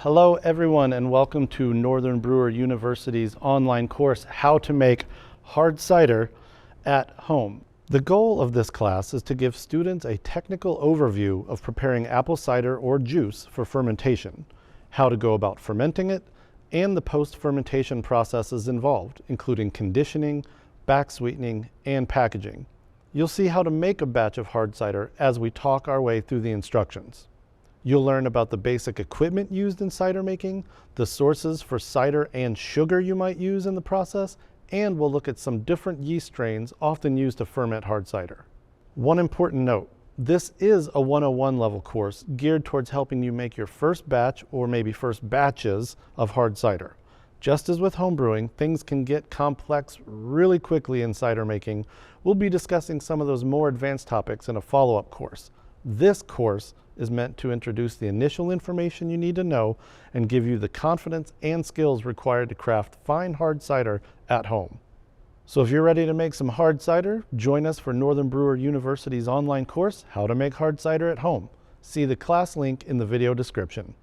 Hello everyone and welcome to Northern Brewer University's online course, How to Make Hard Cider at Home. The goal of this class is to give students a technical overview of preparing apple cider or juice for fermentation, how to go about fermenting it, and the post-fermentation processes involved, including conditioning, backsweetening, and packaging. You'll see how to make a batch of hard cider as we talk our way through the instructions. You'll learn about the basic equipment used in cider making, the sources for cider and sugar you might use in the process, and we'll look at some different yeast strains often used to ferment hard cider. One important note, this is a 101 level course geared towards helping you make your first batch or maybe first batches of hard cider. Just as with homebrewing, things can get complex really quickly in cider making. We'll be discussing some of those more advanced topics in a follow-up course. This course is meant to introduce the initial information you need to know and give you the confidence and skills required to craft fine hard cider at home. So if you're ready to make some hard cider, join us for Northern Brewer University's online course, How to Make Hard Cider at Home. See the class link in the video description.